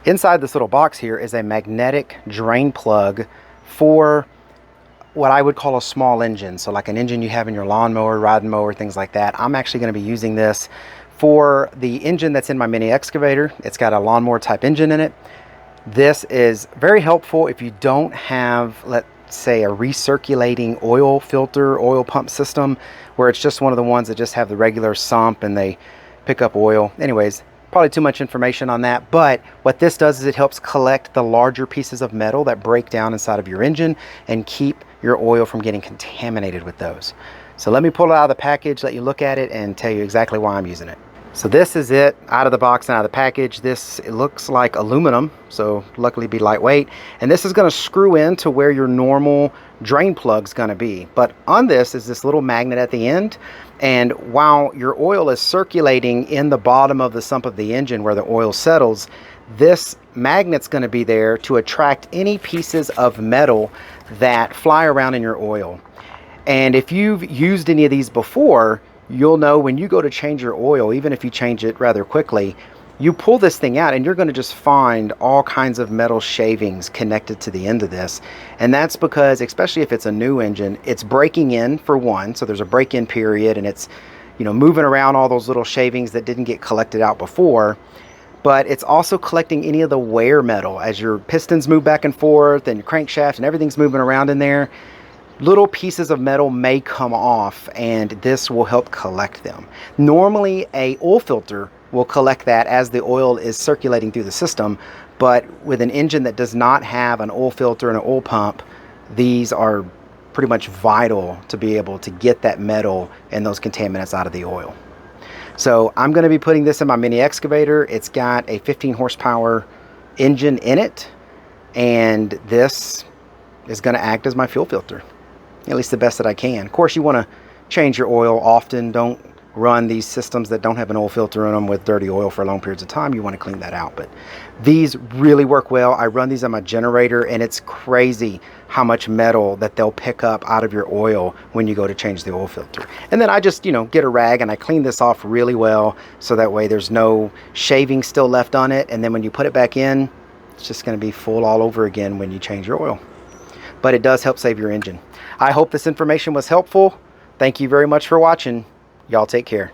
Inside this little box here is a magnetic drain plug for what I would call a small engine. So like an engine you have in your lawnmower, riding mower, things like that. I'm actually going to be using this for the engine that's in my mini excavator. It's got a lawnmower type engine in it. This is very helpful if you don't have, let's say, a recirculating oil filter, oil pump system, where it's just one of the ones that just have the regular sump and they pick up oil. Anyways, probably too much information on that, but what this does is it helps collect the larger pieces of metal that break down inside of your engine and keep your oil from getting contaminated with those. So let me pull it out of the package, let you look at it, and tell you exactly why I'm using it. So this is it out of the box and out of the package. This, it looks like aluminum, so luckily be lightweight. And this is going to screw into where your normal drain plug's going to be. But on this is this little magnet at the end. And while your oil is circulating in the bottom of the sump of the engine where the oil settles, this magnet's going to be there to attract any pieces of metal that fly around in your oil. And if you've used any of these before, you'll know when you go to change your oil, even if you change it rather quickly, you pull this thing out and you're going to just find all kinds of metal shavings connected to the end of this. And that's because, especially if it's a new engine, it's breaking in for one. So there's a break-in period and it's, you know, moving around all those little shavings that didn't get collected out before. But it's also collecting any of the wear metal as your pistons move back and forth and your crankshaft and everything's moving around in there. Little pieces of metal may come off and this will help collect them. Normally a oil filter will collect that as the oil is circulating through the system, but with an engine that does not have an oil filter and an oil pump, these are pretty much vital to be able to get that metal and those contaminants out of the oil. So I'm going to be putting this in my mini excavator. It's got a 15 horsepower engine in it, and this is going to act as my fuel filter, at least the best that I can. Of course, you want to change your oil often. Don't run these systems that don't have an oil filter in them with dirty oil for long periods of time. You want to clean that out. But these really work well. I run these on my generator, and it's crazy how much metal that they'll pick up out of your oil when you go to change the oil filter. And then I just, you know, get a rag and I clean this off really well, so that way there's no shaving still left on it. And then when you put it back in, it's just going to be full all over again when you change your oil. But it does help save your engine. I hope this information was helpful. Thank you very much for watching. Y'all take care.